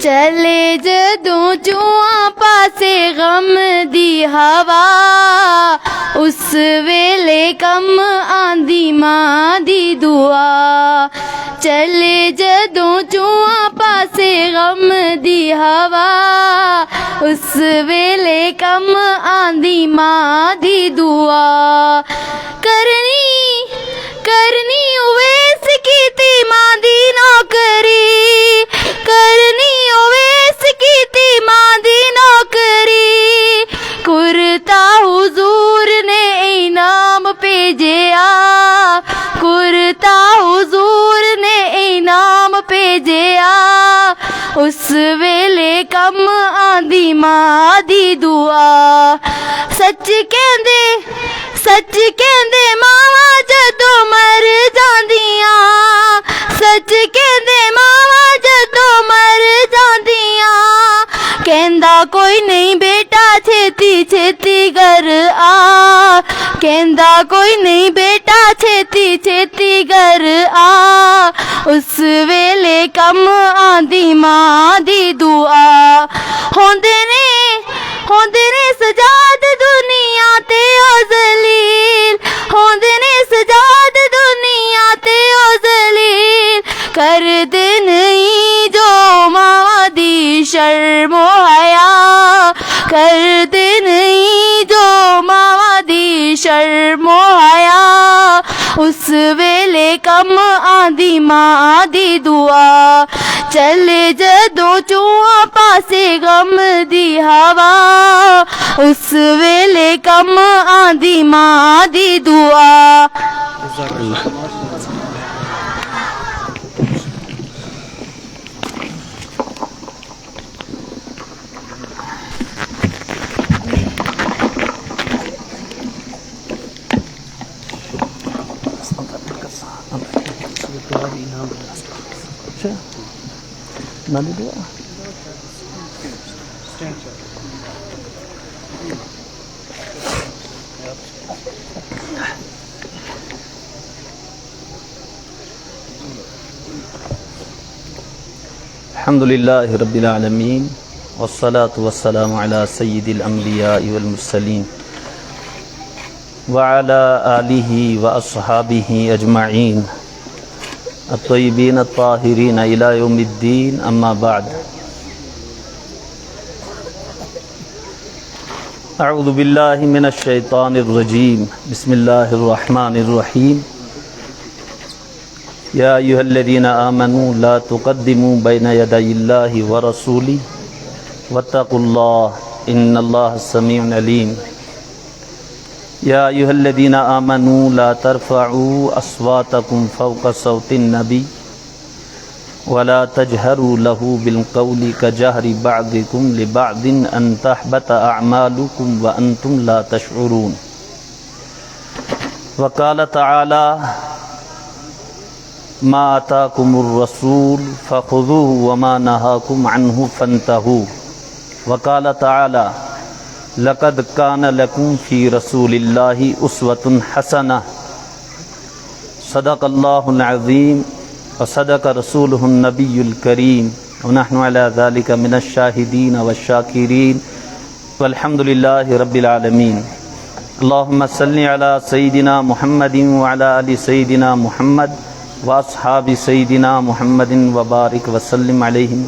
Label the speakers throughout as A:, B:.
A: چلے جدوں چواں پاسے غم دی ہوا اس ویلے کم آندی ماں دی دعا چلے جدوں چواں پاسے غم دی ہوا اس ویلے کم آندی ماں دی دعا کرنی اویس کیتی ماں دی نوکری کرنی اویس کیتی ماں دی نوکری کرتا حضور نے انعام بھیجیا کرتا حضور نے انعام بھیجیا اس ویلے کم آندی ماں دی دعا سچ کہندے ماواں جدوں مر جاندیاں سچ کہندے ماواں جدوں مر جاندیاں کہندا کوئی نہیں بیٹا چھتی چھتی گھر آ کہندا کوئی نہیں بیٹا چھتی چھتی گھر آ اس ویلے کم آندی ماں دی دعا ہوندے نے سجاد دنیا تے او ذلیل ہوندے نے سجاد دنیا تے او ذلیل کر دے نہیں جو ماں دی شرم و حیا کر دے نہیں جو ماں دی شرم و حیا اس ویلے کم آندی ماں دی دعا چلے جدوں چواں پاسے غم دی ہوا اس ویلے کم آندی ماں دی دعا
B: الحمد لله رب العالمين والصلاة والسلام على سيد الأنبياء والمرسلين وعلى آله وأصحابه أجمعين الطيبين الطاهرين إلى يوم الدين أما بعد أعوذ بالله من الشيطان الرجيم بسم الله الرحمن الرحيم يا أيها الذين آمنوا لا تقدموا بين يدي الله ورسوله واتقوا الله إن الله سميع عليم يا أيها الذين آمنوا لا ترفعوا أصواتكم فوق صوت النبي ولا تجهروا له بالقول كجهر بعضكم لبعض أن تحبط أعمالكم وأنتم لا تشعرون وقال تعالى ما آتاكم الرسول فخذوه وما نهاكم عنه فانتهوا وقال تعالى لقد كان لكم في رسول الله أسوة حسنة صدق الله العظيم وصدق رسوله النبي الكريم ونحن على ذلك من الشاهدين والشاكرين والحمد لله رب العالمين اللهم صل على سيدنا محمد وعلى آل سيدنا محمد واصحاب سيدنا محمد وبارك وسلم عليهم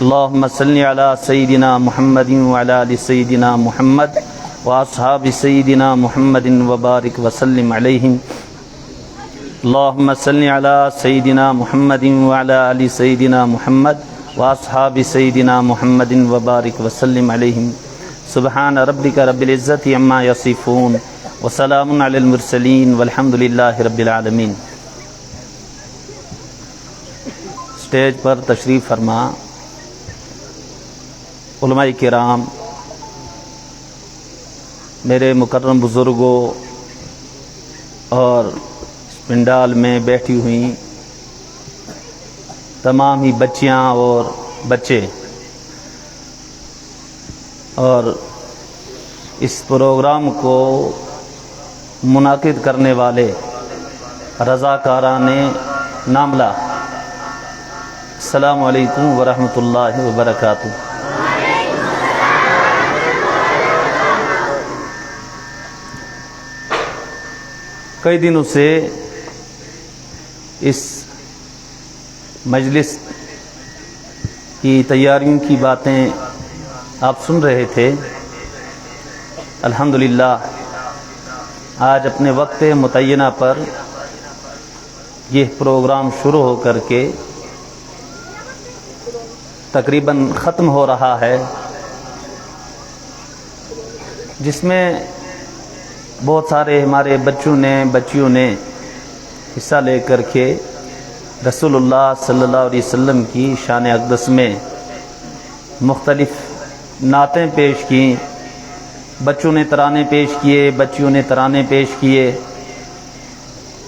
B: اللهم صل على سيدنا محمد وعلى آل سيدنا محمد واصحاب سيدنا محمد وبارك وسلم عليهم اللهم صل على سيدنا محمد وعلى آل سيدنا محمد واصحاب سيدنا محمد وبارك وسلم عليهم سبحان ربك رب العزة عما يصفون وسلام على المرسلين والحمد لله رب العالمين اسٹیج پر تشریف فرما علماء کرام، میرے مکرم بزرگوں اور پنڈال میں بیٹھی ہوئی تمام ہی بچیاں اور بچے، اور اس پروگرام کو منعقد کرنے والے رضاکاران ناملہ السلام علیکم ورحمۃ اللہ وبرکاتہ۔ کئی دنوں سے اس مجلس کی تیاریوں کی باتیں آپ سن رہے تھے۔ الحمدللہ آج اپنے وقت متعینہ پر یہ پروگرام شروع ہو کر کے تقریباً ختم ہو رہا ہے، جس میں بہت سارے ہمارے بچیوں نے حصہ لے کر کے رسول اللہ صلی اللہ علیہ وسلم کی شان اقدس میں مختلف نعتیں پیش کیں، بچوں نے ترانے پیش کیے، بچیوں نے ترانے پیش کیے۔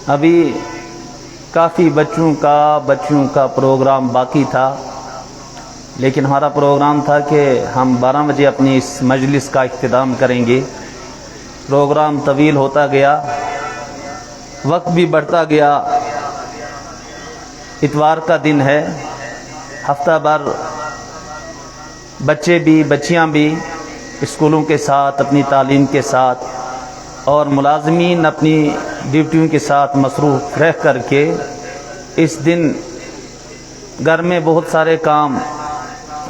B: ابھی کافی بچیوں کا پروگرام باقی تھا، لیکن ہمارا پروگرام تھا کہ ہم 12 بجے اپنی اس مجلس کا اختتام کریں گے۔ پروگرام طویل ہوتا گیا، وقت بھی بڑھتا گیا۔ اتوار کا دن ہے، ہفتہ بھر بچے بھی بچیاں بھی اسکولوں کے ساتھ، اپنی تعلیم کے ساتھ، اور ملازمین اپنی ڈیوٹیوں کے ساتھ مصروف رہ کر کے اس دن گھر میں بہت سارے کام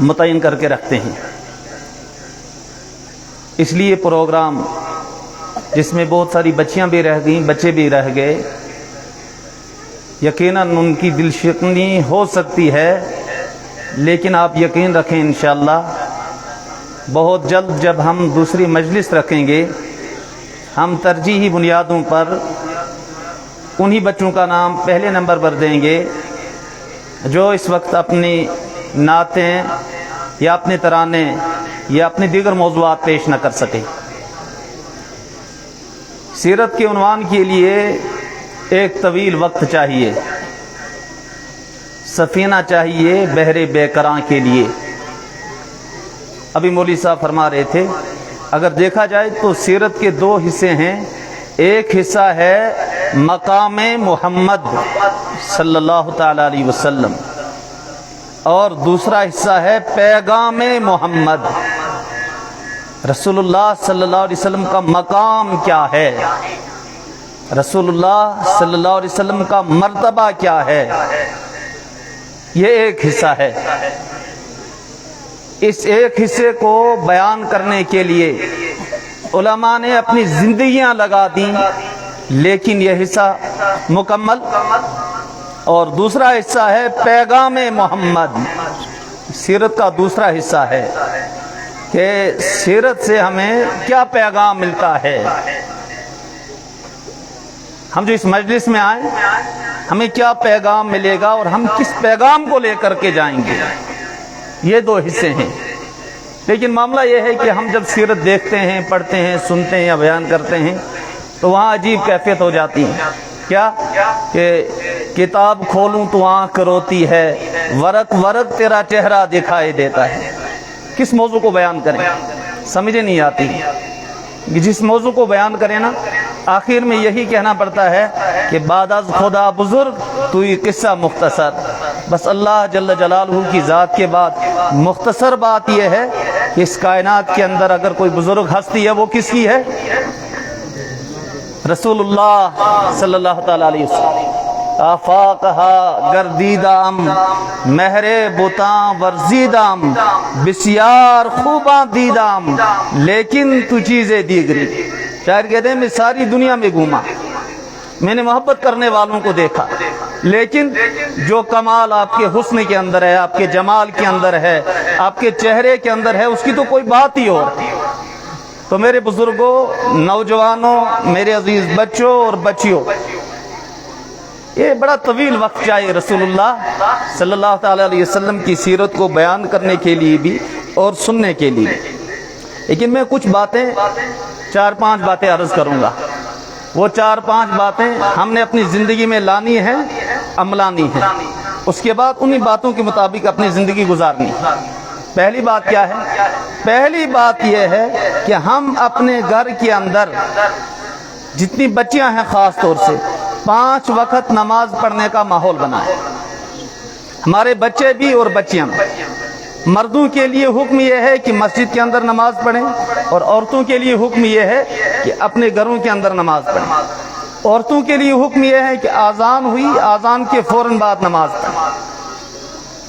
B: متعین کر کے رکھتے ہیں۔ اس لیے پروگرام جس میں بہت ساری بچیاں بھی رہ گئیں، بچے بھی رہ گئے، یقیناً ان کی دل شکنی ہو سکتی ہے، لیکن آپ یقین رکھیں انشاءاللہ بہت جلد جب ہم دوسری مجلس رکھیں گے، ہم ترجیحی بنیادوں پر انہی بچوں کا نام پہلے نمبر پر دیں گے جو اس وقت اپنی نعتیں یا اپنے ترانے یا اپنے دیگر موضوعات پیش نہ کر سکیں۔ سیرت کے عنوان کے لیے ایک طویل وقت چاہیے، سفینہ چاہیے بحر بے کراں کے لیے۔ ابھی مولوی صاحب فرما رہے تھے، اگر دیکھا جائے تو سیرت کے 2 حصے ہیں۔ ایک حصہ ہے مقام محمد صلی اللہ تعالی علیہ وسلم، اور دوسرا حصہ ہے پیغام محمد۔ رسول اللہ صلی اللہ علیہ وسلم کا مقام کیا ہے، رسول اللہ صلی اللہ علیہ وسلم کا مرتبہ کیا ہے، یہ ایک حصہ ہے۔ اس ایک حصے کو بیان کرنے کے لیے علماء نے اپنی زندگیاں لگا دیں، لیکن یہ حصہ مکمل۔ اور دوسرا حصہ ہے پیغام محمد، سیرت کا دوسرا حصہ ہے کہ سیرت سے ہمیں کیا پیغام ملتا ہے۔ ہم جو اس مجلس میں آئیں، ہمیں کیا پیغام ملے گا اور ہم کس پیغام کو لے کر کے جائیں گے، یہ 2 حصے ہیں۔ لیکن معاملہ یہ ہے کہ ہم جب سیرت دیکھتے ہیں، پڑھتے ہیں، سنتے ہیں یا بیان کرتے ہیں تو وہاں عجیب کیفیت ہو جاتی ہے۔ کیا کہ کتاب کھولوں تو آنکھ روتی ہے، ورق ورق تیرا چہرہ دکھائی دیتا ہے۔ کس موضوع کو بیان کریں، سمجھے نہیں آتی۔ جس موضوع کو بیان کریں نا، آخر میں یہی کہنا پڑتا ہے کہ بعد از خدا بزرگ تو یہ قصہ مختصر۔ بس اللہ جل جلالہ کی ذات کے بعد مختصر بات یہ ہے کہ اس کائنات کے اندر اگر کوئی بزرگ ہستی ہے وہ کس کی ہے؟ رسول اللہ صلی اللہ تعالی علیہ وسلم۔ آفاقہا گردیدام مہر بتاں ورزیدام بسیار خوباں دیدام لیکن تو چیزیں دیگری۔ شاعر کہتے ہیں میں ساری دنیا میں گھوما، میں نے محبت کرنے والوں کو دیکھا، لیکن جو کمال آپ کے حسن کے اندر ہے، آپ کے جمال کے اندر ہے، آپ کے چہرے کے اندر ہے، اس کی تو کوئی بات ہی اور۔ تو میرے بزرگوں، نوجوانوں، میرے عزیز بچوں اور بچیوں، یہ بڑا طویل وقت چاہیے رسول اللہ صلی اللہ تعالی علیہ وسلم کی سیرت کو بیان کرنے کے لیے بھی اور سننے کے لیے۔ لیکن میں کچھ باتیں 4-5 باتیں عرض کروں گا۔ وہ 4-5 باتیں ہم نے اپنی زندگی میں لانی ہے، عملانی ہے، اس کے بعد انہی باتوں کے مطابق اپنی زندگی گزارنی۔ پہلی بات کیا ہے؟ پہلی بات یہ ہے کہ ہم اپنے گھر کے اندر جتنی بچیاں ہیں خاص طور سے 5 وقت نماز پڑھنے کا ماحول بنائیں۔ ہمارے بچے بھی اور بچیاں بھی۔ مردوں کے لیے حکم یہ ہے کہ مسجد کے اندر نماز پڑھیں، اور عورتوں کے لیے حکم یہ ہے کہ اپنے گھروں کے اندر نماز پڑھیں۔ عورتوں کے لیے حکم یہ ہے کہ اذان ہوئی، اذان کے فوراً بعد نماز پڑھیں،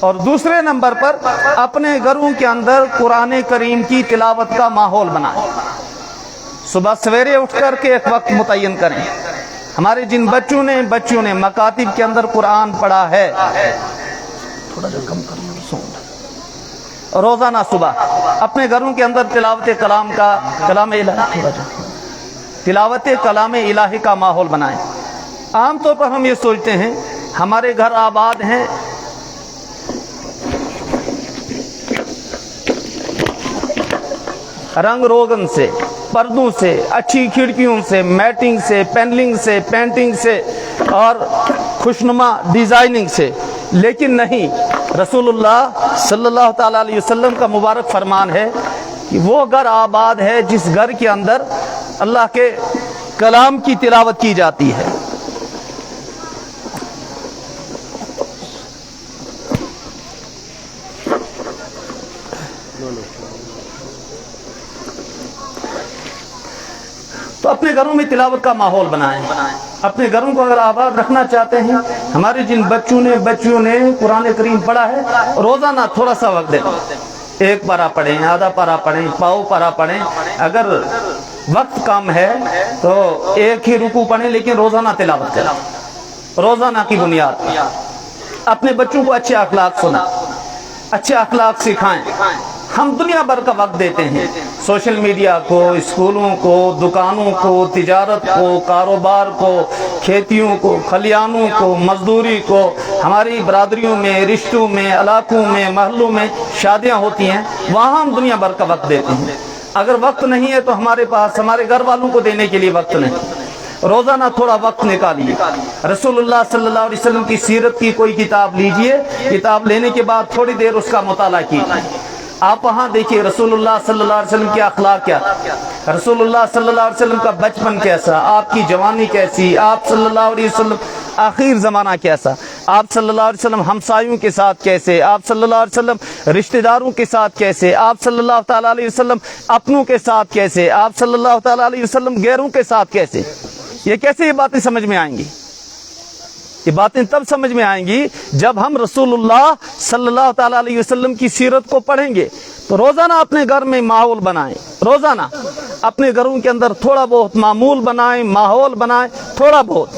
B: اور دوسرے نمبر پر اپنے گھروں کے اندر قرآن کریم کی تلاوت کا ماحول بنائیں۔ صبح سویرے اٹھ کر کے ایک وقت متعین کریں۔ ہمارے جن بچوں نے مکاتب کے اندر قرآن پڑھا ہے، تھوڑا جا کم کریں روزانہ صبح اپنے گھروں کے اندر تلاوت کلام الہی کا ماحول بنائیں۔ عام طور پر ہم یہ سوچتے ہیں ہمارے گھر آباد ہیں، رنگ روگن سے، پردوں سے، اچھی کھڑکیوں سے، میٹنگ سے، پینلنگ سے، پینٹنگ سے اور خوشنما ڈیزائننگ سے، لیکن نہیں، رسول اللہ صلی اللہ تعالیٰ علیہ وسلم کا مبارک فرمان ہے کہ وہ گھر آباد ہے جس گھر کے اندر اللہ کے کلام کی تلاوت کی جاتی ہے۔ تو اپنے گھروں میں تلاوت کا ماحول بنائیں۔ اپنے گھروں کو اگر آباد رکھنا چاہتے ہیں، ہمارے جن بچیوں نے قرآن کریم پڑھا ہے، روزانہ تھوڑا سا وقت دیں، ایک پارہ پڑھیں، آدھا پارہ پڑھیں، پاؤ پارہ پڑھیں۔ اگر وقت کم ہے تو ایک ہی رکوع پڑھیں، لیکن روزانہ تلاوت کریں، روزانہ کی بنیاد۔ اپنے بچوں کو اچھے اخلاق سنائیں، اچھے اخلاق سکھائیں۔ ہم دنیا بھر کا وقت دیتے ہیں، سوشل میڈیا کو، اسکولوں کو، دکانوں کو، تجارت کو، کاروبار کو، کھیتیوں کو، کھلیانوں کو، مزدوری کو۔ ہماری برادریوں میں، رشتوں میں، علاقوں میں، محلوں میں شادیاں ہوتی ہیں، وہاں ہم دنیا بھر کا وقت دیتے ہیں۔ اگر وقت نہیں ہے تو ہمارے پاس ہمارے گھر والوں کو دینے کے لیے وقت نہیں، روزانہ تھوڑا وقت نکالیے۔ رسول اللہ صلی اللہ علیہ وسلم کی سیرت کی کوئی کتاب لیجئے، کتاب لینے کے بعد تھوڑی دیر اس کا مطالعہ کیجیے۔ آپ وہاں دیکھیے رسول اللہ صلی اللہ علیہ وسلم کے اخلاق کیا، رسول اللہ صلی اللہ علیہ وسلم کا بچپن کیسا، آپ کی جوانی کیسی، آپ صلی اللہ علیہ وسلم آخر زمانہ کیسا، آپ صلی اللہ علیہ وسلم ہمسایوں کے ساتھ کیسے، آپ صلی اللہ علیہ وسلم رشتہ داروں کے ساتھ کیسے، آپ صلی اللہ تعالیٰ علیہ وسلم اپنوں کے ساتھ کیسے، آپ صلی اللہ تعالیٰ علیہ وسلم غیروں کے ساتھ کیسے۔ یہ کیسے یہ باتیں سمجھ میں آئیں گی؟ یہ باتیں تب سمجھ میں آئیں گی جب ہم رسول اللہ صلی اللہ تعالیٰ علیہ وسلم کی سیرت کو پڑھیں گے۔ تو روزانہ اپنے گھر میں ماحول بنائیں، روزانہ اپنے گھروں کے اندر تھوڑا بہت معمول بنائیں، ماحول بنائیں، تھوڑا بہت۔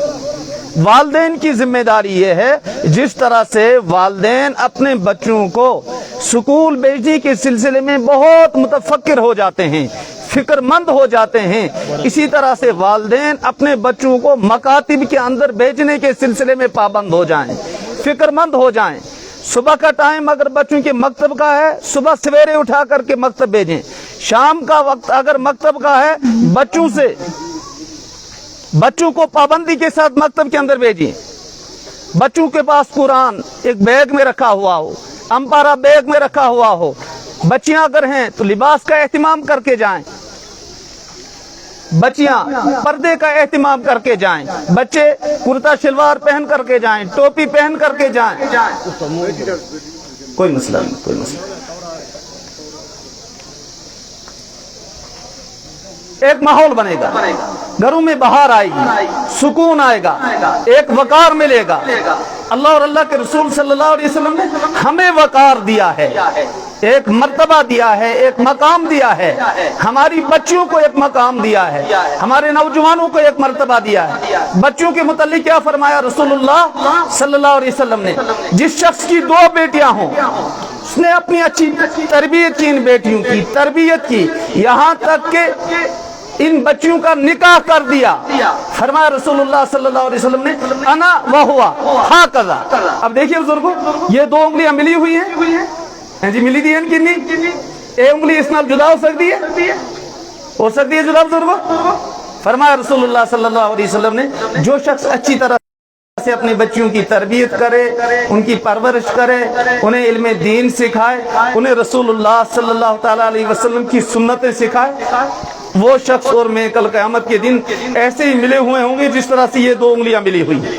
B: والدین کی ذمہ داری یہ ہے، جس طرح سے والدین اپنے بچوں کو سکول بھیجنے کے سلسلے میں بہت متفکر ہو جاتے ہیں، فکر مند ہو جاتے ہیں، اسی طرح سے والدین اپنے بچوں کو مکاتب کے اندر بھیجنے کے سلسلے میں پابند ہو جائیں، فکر مند ہو جائیں۔ صبح کا ٹائم اگر بچوں کے مکتب کا ہے، صبح سویرے اٹھا کر کے مکتب بھیجیں۔ شام کا وقت اگر مکتب کا ہے، بچوں کو پابندی کے ساتھ مکتب کے اندر بھیجیں۔ بچوں کے پاس قرآن ایک بیگ میں رکھا ہوا ہو، امپارہ بیگ میں رکھا ہوا ہو۔ بچیاں اگر ہیں تو لباس کا اہتمام کر کے جائیں، بچیاں پردے کا اہتمام کر کے جائیں، بچے کرتا شلوار پہن کر کے جائیں، ٹوپی پہن کر کے جائیں۔ کوئی مسئلہ نہیں، کوئی مسئلہ نہیں۔ ایک ماحول بنے گا، گھروں میں بہار آئے گی، سکون آئے گا، ایک وقار ملے گا۔ اللہ اور اللہ کے رسول صلی اللہ علیہ وسلم نے ہمیں وقار دیا ہے، ایک مرتبہ دیا ہے، ایک مقام دیا ہے، ہماری بچیوں کو ایک مقام دیا ہے، ہمارے نوجوانوں کو ایک مرتبہ دیا ہے۔ بچوں کے متعلق کیا فرمایا رسول اللہ صلی اللہ علیہ وسلم نے؟ جس شخص کی 2 بیٹیاں ہوں، اس نے اپنی اچھی تربیت کی، ان بیٹیوں کی تربیت کی، یہاں تک کہ ان بچیوں کا نکاح کر دیا۔ فرمایا رسول اللہ صلی اللہ علیہ وسلم نے، انا وہوا ہاکذا۔ اب دیکھیے بزرگوں، یہ 2 انگلیاں ملی ہوئی ہیں جی، ملی دی ہیں کہ نہیں؟ ایک انگلی اس نال جدا ہو سکتی ہے، ہو سکتی ہے جدا بزرگوں؟ فرمایا رسول اللہ صلی اللہ علیہ وسلم نے، جو شخص اچھی طرح سے اپنے بچیوں کی تربیت کرے، ان کی پرورش کرے، انہیں علم دین سکھائے، انہیں رسول اللہ صلی اللہ تعالیٰ علیہ وسلم کی سنتیں سکھائے، وہ شخص اور میں کل قیامت کے دن ایسے ہی ملے ہوئے ہوں گے جس طرح سے یہ 2 انگلیاں ملی ہوئی ہیں۔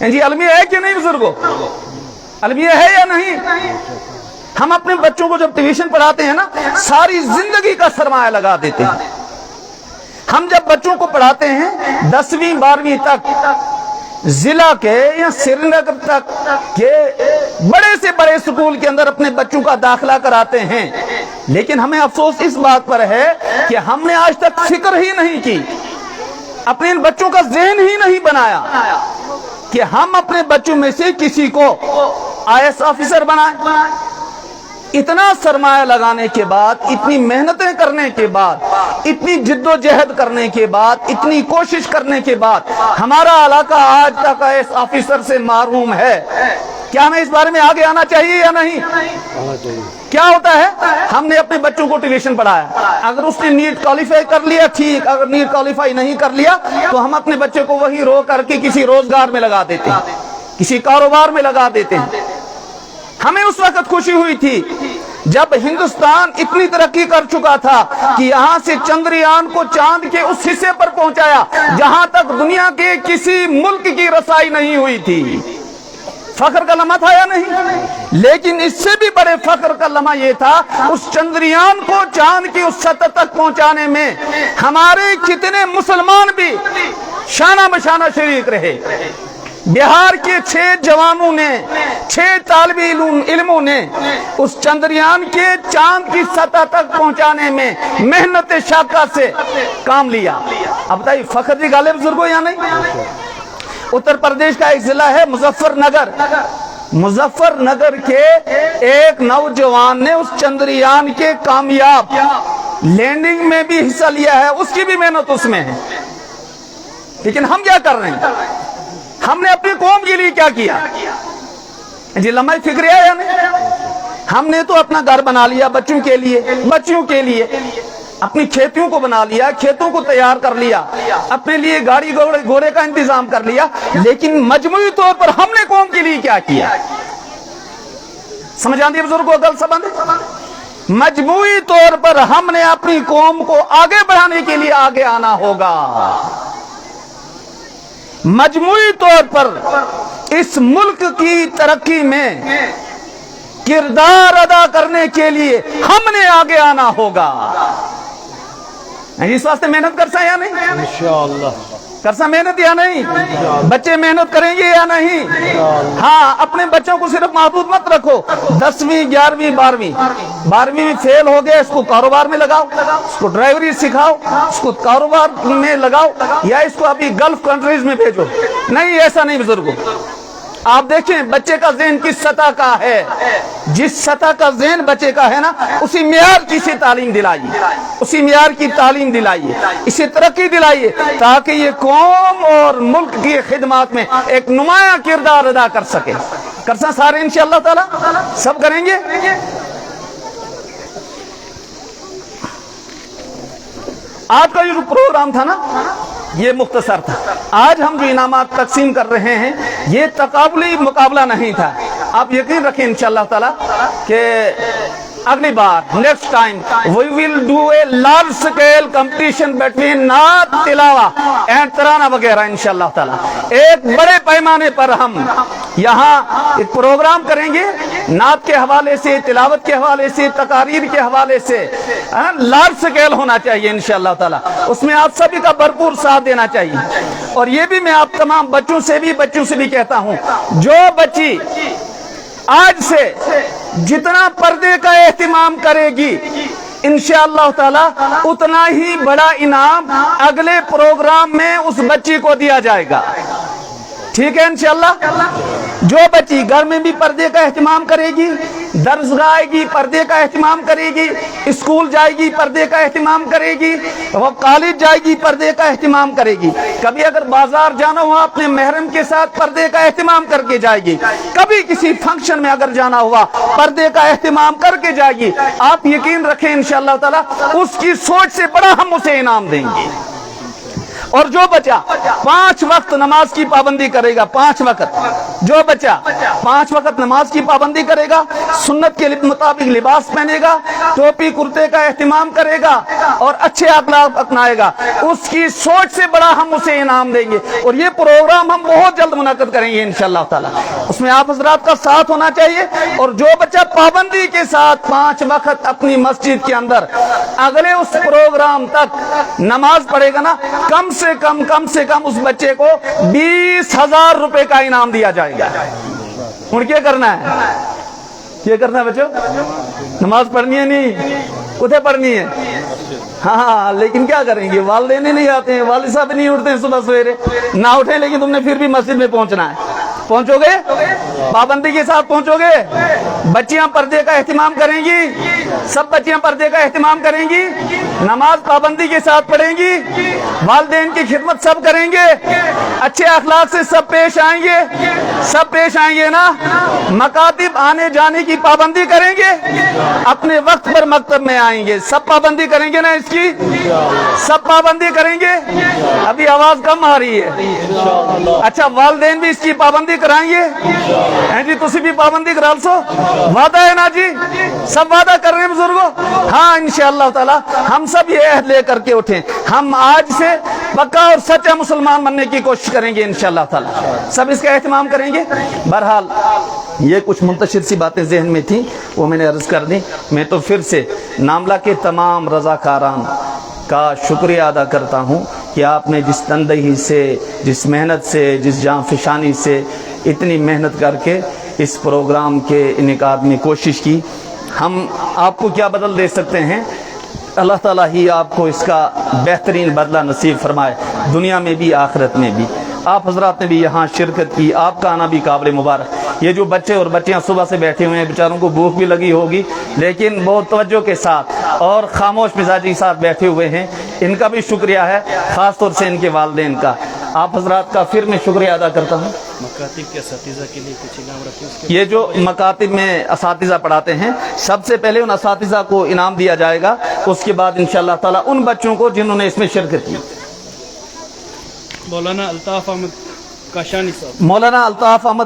C: جی المیہ ہے کہ نہیں بزرگوں؟ المیہ ہے یا نہیں؟ ہم اپنے بچوں کو جب ٹیوشن پڑھاتے ہیں نا ساری زندگی کا سرمایہ لگا دیتے ہیں. ہم جب بچوں کو پڑھاتے ہیں 10ویں 12ویں تک ضلع کے یا سری نگر تک کے بڑے سے بڑے اسکول کے اندر اپنے بچوں کا داخلہ کراتے ہیں، لیکن ہمیں افسوس اس بات پر ہے کہ ہم نے آج تک فکر ہی نہیں کی، اپنے ان بچوں کا ذہن ہی نہیں بنایا کہ ہم اپنے بچوں میں سے کسی کو IAS آفیسر بنائیں. اتنا سرمایہ لگانے کے بعد، اتنی محنتیں کرنے کے بعد، اتنی جد و جہد کرنے کے بعد، اتنی کوشش کرنے کے بعد ہمارا علاقہ آج تک IAS آفیسر سے محروم ہے. کیا ہمیں اس بارے میں آگے آنا چاہیے یا نہیں؟ کیا ہوتا ہے، ہم نے اپنے بچوں کو ٹیوشن پڑھایا، اگر اس نے نیٹ کوالیفائی کر لیا ٹھیک، اگر نیٹ کوالیفائی نہیں کر لیا تو ہم اپنے بچے کو وہی رو کر کے کسی روزگار میں لگا دیتے ہیں، کسی کاروبار میں لگا دیتے ہیں. ہمیں اس وقت خوشی ہوئی تھی جب ہندوستان اتنی ترقی کر چکا تھا کہ یہاں سے چندریان کو چاند کے اس حصے پر پہنچایا جہاں تک دنیا کے کسی ملک کی رسائی نہیں ہوئی تھی. فخر کا لمحہ تھا یا نہیں؟ لیکن اس سے بھی بڑے فخر کا لمحہ یہ تھا اس چندریان کو چاند کی اس سطح تک پہنچانے میں ہمارے کتنے مسلمان بھی شانہ بشانہ شریک رہے. بہار کے 6 جوانوں نے، 6 طالب علموں نے اس چندریان کے چاند کی سطح تک پہنچانے میں محنت شاقہ سے کام لیا. اب بتائیے فخر دی غالب بزرگوں یا نہیں؟ اتر پردیش کا ایک ضلع ہے مظفر نگر. مظفر نگر کے ایک نوجوان نے اس چندریان کے کامیاب لینڈنگ میں بھی حصہ لیا ہے، اس کی بھی محنت اس میں ہے. لیکن ہم کیا کر رہے ہیں؟ ہم نے اپنی قوم کے لیے کیا کیا؟ جی لمحہ فکر ہے یا نہیں؟ ہم نے تو اپنا گھر بنا لیا بچوں کے لیے، اپنی کھیتیوں کو بنا لیا، کھیتوں کو تیار کر لیا، اپنے لیے گاڑی گھوڑے کا انتظام کر لیا، لیکن مجموعی طور پر ہم نے قوم کے لیے کیا کیا؟ سمجھ آندی ہے بزرگوں گل سبند؟ مجموعی طور پر ہم نے اپنی قوم کو آگے بڑھانے کے لیے آگے آنا ہوگا. مجموعی طور پر اس ملک کی ترقی میں کردار ادا کرنے کے لیے ہم نے آگے آنا ہوگا. اس واسطے محنت کرسا یا نہیں؟ انشاءاللہ کرسا محنت یا نہیں؟ بچے محنت کریں گے یا نہیں؟ ہاں اپنے بچوں کو صرف محدود مت رکھو 10ویں 11ویں 12ویں میں فیل ہو گیا، اس کو کاروبار میں لگاؤ، اس کو ڈرائیوری سکھاؤ، اس کو کاروبار میں لگاؤ، یا اس کو ابھی گلف کنٹریز میں بھیجو. نہیں، ایسا نہیں بزرگوں. آپ دیکھیں بچے کا ذہن کس سطح کا ہے، جس سطح کا ذہن بچے کا ہے نا اسی معیار کی سے تعلیم دلائیے، اسی معیار کی تعلیم دلائیے، اسے ترقی دلائیے تاکہ یہ قوم اور ملک کی خدمات میں ایک نمایاں کردار ادا کر سکے. کرسا سارے انشاءاللہ تعالی سب کریں گے. آج کا جو پروگرام تھا نا یہ مختصر تھا. آج ہم جو انعامات تقسیم کر رہے ہیں یہ تقابلی مقابلہ نہیں تھا. آپ یقین رکھیں انشاءاللہ تعالی کہ اگلی بار next time we will do a large scale competition between نعت تلاوہ اینڈ ترانہ وغیرہ انشاءاللہ تعالی. ایک بڑے پیمانے پر ہم یہاں ایک پروگرام کریں گے نعت کے حوالے سے، تلاوت کے حوالے سے، تقاریر کے حوالے سے. لارج اسکیل ہونا چاہیے انشاءاللہ تعالی. اس میں آپ سبھی کا بھرپور ساتھ دینا چاہیے. اور یہ بھی میں آپ تمام بچوں سے بھی کہتا ہوں، جو بچی آج سے جتنا پردے کا اہتمام کرے گی انشاءاللہ تعالی اتنا ہی بڑا انعام اگلے پروگرام میں اس بچی کو دیا جائے گا. ٹھیک ہے انشاءاللہ. جو بچی گھر میں بھی پردے کا اہتمام کرے گی، درس گاہ گی پردے کا اہتمام کرے گی، اسکول جائے گی پردے کا اہتمام کرے گی، وہ کالج جائے گی پردے کا اہتمام کرے گی، کبھی اگر بازار جانا ہوا اپنے محرم کے ساتھ پردے کا اہتمام کر کے جائے گی، کبھی کسی فنکشن میں اگر جانا ہوا پردے کا اہتمام کر کے جائے گی. آپ یقین رکھیں انشاءاللہ تعالی اس کی سوچ سے بڑا ہم اسے انعام دیں گے. اور جو بچہ 5 وقت نماز کی پابندی کرے گا، 5 وقت، جو بچہ 5 وقت نماز کی پابندی کرے گا، سنت کے مطابق لباس پہنے گا، ٹوپی کرتے کا اہتمام کرے گا اور اچھے اخلاق اپنائے گا، اس کی سوچ سے بڑا ہم اسے انعام دیں گے۔ اور یہ پروگرام ہم بہت جلد منعقد کریں گے انشاءاللہ تعالی، اس میں آپ حضرات کا ساتھ ہونا چاہیے۔ اور جو بچہ پابندی کے ساتھ 5 وقت اپنی مسجد کے اندر اگلے اس پروگرام تک نماز پڑھے گا نا، کم سے کم اس بچے کو 20,000 روپے کا انعام دیا جائے گا۔ اور کیا کرنا ہے؟ کیا کرنا ہے بچوں؟ نماز پڑھنی ہے، نہیں کتھے پڑھنی ہے؟ ہاں لیکن کیا کریں گے، والدین ہی نہیں آتے ہیں، والد صاحب نہیں اٹھتے ہیں صبح سویرے، نہ اٹھیں لیکن تم نے پھر بھی مسجد میں پہنچنا ہے۔ پہنچو گے؟ پابندی کے ساتھ پہنچو گے؟ بچیاں پردے کا اہتمام کریں گی، سب بچیاں پردے کا اہتمام کریں گی، نماز پابندی کے ساتھ پڑھیں گی، والدین کی خدمت سب کریں گے، اچھے اخلاق سے سب پیش آئیں گے، سب پیش آئیں گے نا، مکاتب آنے جانے کی پابندی کریں گے، اپنے وقت پر مکتب میں آئیں گے، سب پابندی کریں گے نا اس کی، سب پابندی کریں گے۔ ابھی آواز کم آ رہی ہے۔ اچھا والدین بھی اس کی پابندی کرائیں گے؟ جی تسی بھی پابندی کرا سو، وعدہ ہے نا جی؟ سب وعدہ کر رہے ہیں بزرگوں؟ ہاں انشاءاللہ تعالی ہم سب یہ عہد لے کر کے اٹھیں، ہم آج سے پکا اور سچا مسلمان بننے کی کوشش کریں گے انشاءاللہ تعالی، سب اس کا اہتمام کریں گے۔ بہرحال یہ کچھ منتشر سی باتیں ذہن میں تھیں، وہ میں نے عرض کر دی۔ میں تو پھر سے ناملہ کے تمام رضاکاران کا شکریہ ادا کرتا ہوں کہ آپ نے جس تندہی سے، جس محنت سے، جس جاں فشانی سے اتنی محنت کر کے اس پروگرام کے انعقاد میں کوشش کی۔ ہم آپ کو کیا بدل دے سکتے ہیں؟ اللہ تعالیٰ ہی آپ کو اس کا بہترین بدلہ نصیب فرمائے، دنیا میں بھی آخرت میں بھی۔ آپ حضرات نے بھی یہاں شرکت کی، آپ کا آنا بھی قابل مبارک۔ یہ جو بچے اور بچیاں صبح سے بیٹھے ہوئے ہیں، بیچاروں کو بھوک بھی لگی ہوگی لیکن بہت توجہ کے ساتھ اور خاموش مزاجی کے ساتھ بیٹھے ہوئے ہیں، ان کا بھی شکریہ ہے، خاص طور سے ان کے والدین کا۔ آپ حضرات کا پھر میں شکریہ ادا کرتا ہوں۔
D: مکاتب کے اساتذہ کے لیے کچھ انعام رکھیں؟ اس کے
C: یہ جو مکاتب میں اساتذہ پڑھاتے ہیں، سب سے پہلے ان اساتذہ کو انعام دیا جائے گا، اس کے بعد انشاءاللہ تعالی ان بچوں کو جنہوں نے اس میں شرکت کی۔
D: مولانا الطاف احمد کاشانی صاحب۔
C: مولانا الطاف احمد